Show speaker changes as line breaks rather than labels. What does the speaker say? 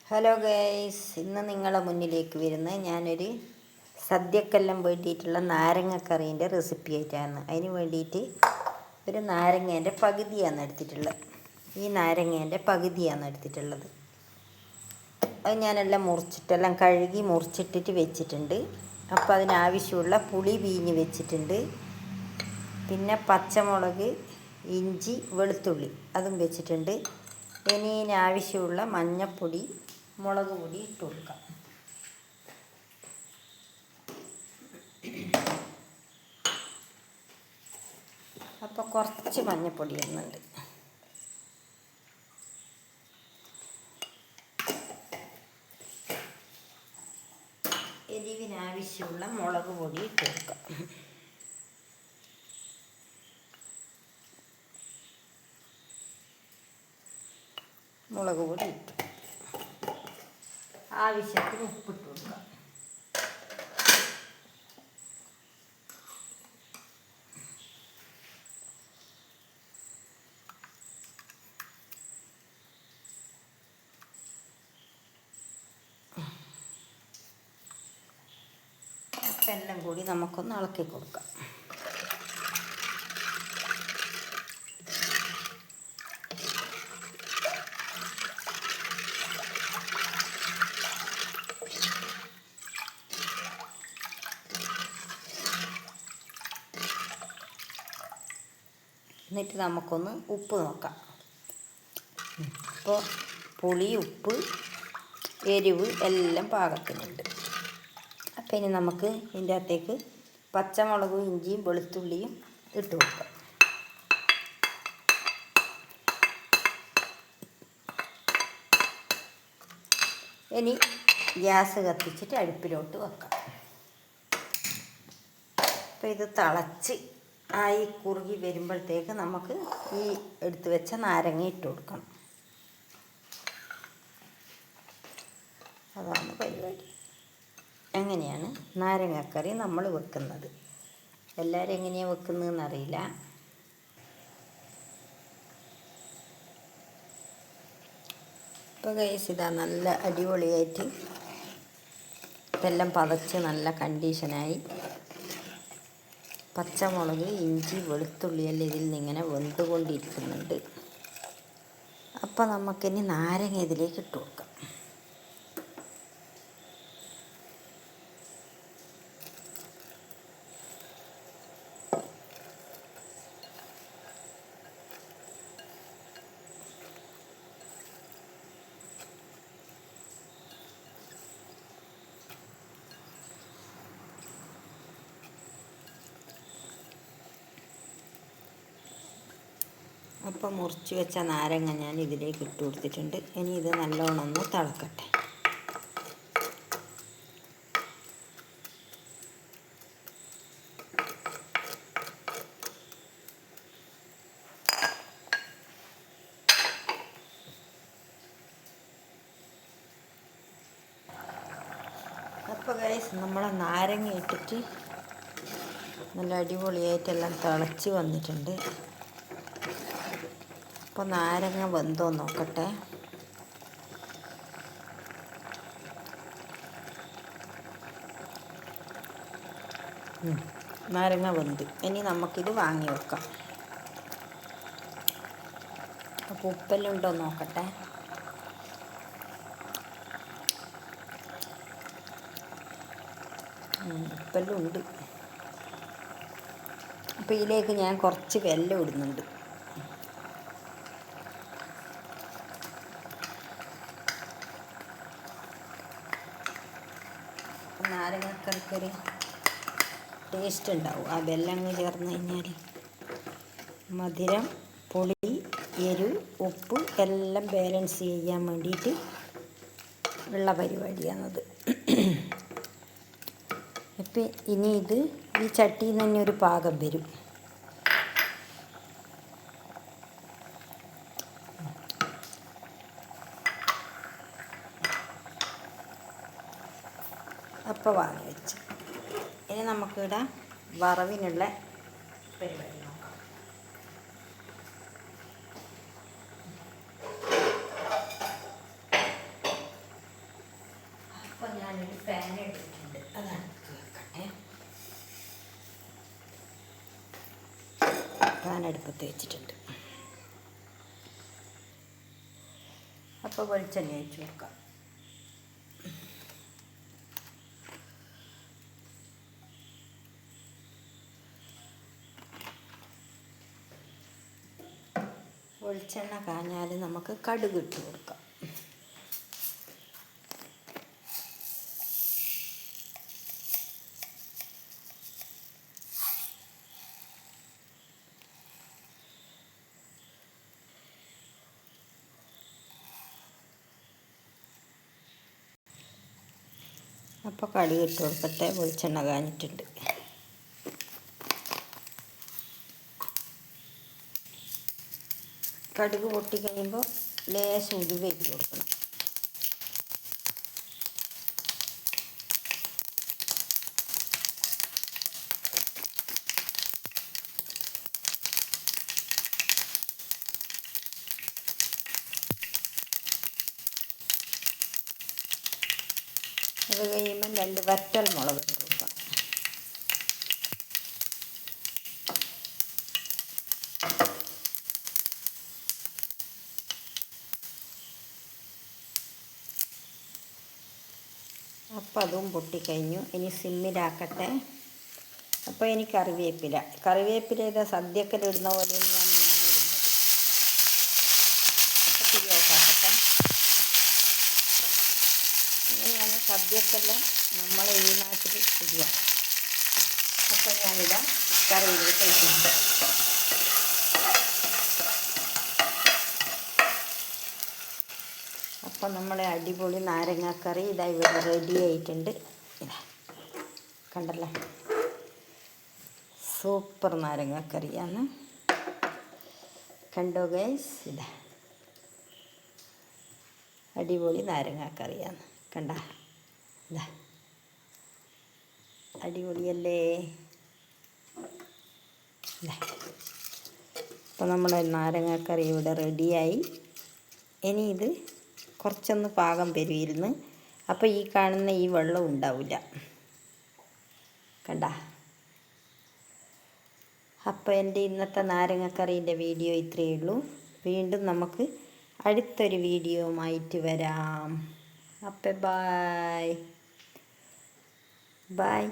Hello guys, ഇന്ന് നിങ്ങളെ മുന്നിലേക്ക് വരുന്ന ഞാനൊരു സദ്യക്കെല്ലാം വേണ്ടിയിട്ടുള്ള നാരങ്ങക്കറീൻ്റെ റെസിപ്പി ആയിട്ടാണ്. അതിന് വേണ്ടിയിട്ട് ഒരു നാരങ്ങേൻ്റെ പകുതിയാണ് എടുത്തിട്ടുള്ളത്. ഈ നാരങ്ങേൻ്റെ പകുതിയാണ് എടുത്തിട്ടുള്ളത്. അത് ഞാനെല്ലാം മുറിച്ചിട്ടെല്ലാം കഴുകി മുറിച്ചിട്ടിട്ട് വെച്ചിട്ടുണ്ട്. അപ്പോൾ അതിനാവശ്യമുള്ള പുളി പിഴിഞ്ഞ് വെച്ചിട്ടുണ്ട്. പിന്നെ പച്ചമുളക്, ഇഞ്ചി, വെളുത്തുള്ളി അതും വെച്ചിട്ടുണ്ട്. ഇനി ഇതിനാവശ്യമുള്ള മഞ്ഞൾപ്പൊടി, മുളക് പൊടി ഇട്ട് കൊടുക്കാം. അപ്പോൾ കുറച്ച് മഞ്ഞൾപ്പൊടി ഇടുന്നുണ്ട്. എരിവിനാവശ്യമുള്ള മുളക് പൊടി ഇട്ട് കൊടുക്കാം. മുളക് പൊടി ഇട്ടു. ആവശ്യത്തിന് ഉപ്പിട്ട് കൊടുക്കാം. അപ്പം എല്ലാം കൂടി നമുക്കൊന്ന് ഇളക്കി കൊടുക്കാം. എന്നിട്ട് നമുക്കൊന്ന് ഉപ്പ് നോക്കാം. ഇപ്പോൾ പുളി, ഉപ്പ്, എരിവ് എല്ലാം പാകത്തിനുണ്ട്. അപ്പോൾ ഇനി നമുക്ക് ഇതിൻ്റെ അകത്തേക്ക് പച്ചമുളകും ഇഞ്ചിയും വെളുത്തുള്ളിയും ഇട്ട് കൊടുക്കാം. ഇനി ഗ്യാസ് കത്തിച്ചിട്ട് അടുപ്പിലോട്ട് വെക്കാം. അപ്പോൾ ഇത് തിളച്ച് ആയി കുറുകി വരുമ്പോഴത്തേക്ക് നമുക്ക് ഈ എടുത്ത് വെച്ച നാരങ്ങ ഇട്ട് കൊടുക്കണം. അതാണ് പരിപാടി. എങ്ങനെയാണ് നാരങ്ങക്കറി നമ്മൾ വെക്കുന്നത്. എല്ലാവരും എങ്ങനെയാണ് വെക്കുന്നതെന്ന് അറിയില്ല. ഇപ്പോൾ ഗൈസ് ഇതാ നല്ല അടിപൊളിയായിട്ട് ഇതെല്ലാം പതച്ച് നല്ല കണ്ടീഷനായി. പച്ചമുളക്, ഇഞ്ചി, വെളുത്തുള്ളിയെല്ലാം ഇതിൽ നിന്നിങ്ങനെ വെന്തുകൊണ്ടിരിക്കുന്നുണ്ട്. അപ്പോൾ നമുക്കിനി നാരങ്ങ ഇതിലേക്ക് ഇട്ട് കൊടുക്കാം. അപ്പോൾ മുറിച്ച് വെച്ച നാരങ്ങ ഞാൻ ഇതിലേക്ക് ഇട്ട് കൊടുത്തിട്ടുണ്ട്. ഇനി ഇത് നല്ലോണം ഒന്ന് തിളക്കട്ടെ. അപ്പോൾ ഗൈസ് നമ്മളെ നാരങ്ങ ഇട്ടിട്ട് നല്ല അടിപൊളിയായിട്ടെല്ലാം തിളച്ച് വന്നിട്ടുണ്ട്. അപ്പോൾ നാരങ്ങ വെന്തോ നോക്കട്ടെ. നാരങ്ങ വെന്ത്. ഇനി നമുക്കിത് വാങ്ങി വെക്കാം. അപ്പോൾ ഉപ്പെല്ലാം ഉണ്ടോ നോക്കട്ടെ. ഉപ്പെല്ലാം ഉണ്ട്. അപ്പോൾ ഇതിലേക്ക് ഞാൻ കുറച്ച് വെല്ലം ഇടുന്നുണ്ട്. നാരങ്ങക്കറിക്കൊരു ടേസ്റ്റ് ഉണ്ടാവും ആ വെല്ലം ചേർന്ന് കഴിഞ്ഞാൽ. മധുരം, പുളി, എരിവ്, ഉപ്പ് എല്ലാം ബാലൻസ് ചെയ്യാൻ വേണ്ടിയിട്ട് ഉള്ള പരിപാടിയാണത്. ഇപ്പം ഇനി ഇത് ഈ ചട്ടിയിൽ നിന്ന് തന്നെ ഒരു പാകം വരും. അപ്പോൾ വാങ്ങി വെച്ച് ഇനി നമുക്കിവിടെ വറവിനുള്ള പരിപാടി നോക്കാം. ഞാനൊരു പാൻ എടുത്തിട്ടുണ്ട്, അതാണ് വെക്കട്ടെ. പാൻ അടുപ്പത്ത് വെച്ചിട്ടുണ്ട്. അപ്പോൾ വെളിച്ചെണ്ണ ഒഴിച്ച് കൊടുക്കാം. വെളിച്ചെണ്ണ കാഞ്ഞാൽ നമുക്ക് കടുക് ഇട്ട് കൊടുക്കാം. അപ്പോൾ കടുക് ഇട്ട് കൊടുക്കട്ടെ. വെളിച്ചെണ്ണ കാഞ്ഞിട്ടുണ്ട്. കടുക് പൊട്ടി കഴിയുമ്പോൾ ലേശം ഉലുവ ഇട്ട് കൊടുക്കണം. അത് കഴിയുമ്പോൾ 2 വറ്റൽ മുളക് ഇട്ട് കൊടുക്കാം. അപ്പം അതും പൊട്ടിക്കഴിഞ്ഞു. ഇനി സിമ്മിലാക്കട്ടെ. അപ്പോൾ ഇനി കറിവേപ്പില ഇതാ സദ്യക്കലിടുന്ന പോലെ ഞാൻ ഇടുന്നത്. അപ്പോൾ ശരിയാക്കട്ടെ. ഇങ്ങനെയാണ് സദ്യക്കെല്ലാം നമ്മളെ ഈ നാട്ടിൽ ഇടുക. അപ്പോൾ ഞാനിതാ കറിയിലേക്ക് ഇട്ടിട്ടുണ്ട്. അപ്പോൾ നമ്മളെ അടിപൊളി നാരങ്ങാക്കറി ഇതാ ഇവിടെ റെഡി ആയിട്ടുണ്ട്. ഇതാ കണ്ടല്ലോ, സൂപ്പർ നാരങ്ങാക്കറിയാണ്. കണ്ടോ ഗൈസ്, ഇതാ അടിപൊളി നാരങ്ങാക്കറിയാണ്. കണ്ട, ഇതാ അടിപൊളിയല്ലേ. ഇതാ അപ്പോൾ നമ്മുടെ നാരങ്ങാക്കറി ഇവിടെ റെഡിയായി. ഇനി ഇത് കുറച്ചൊന്ന് പാകം വരുമായിരുന്നു. അപ്പോൾ ഈ കാണുന്ന ഈ വെള്ളം ഉണ്ടാവില്ല. കണ്ട. അപ്പോൾ എൻ്റെ ഇന്നത്തെ നാരങ്ങക്കറീൻ്റെ വീഡിയോ ഇത്രയേ ഉള്ളൂ. വീണ്ടും നമുക്ക് അടുത്തൊരു വീഡിയോയുമായിട്ട് വരാം. അപ്പോൾ ബൈ.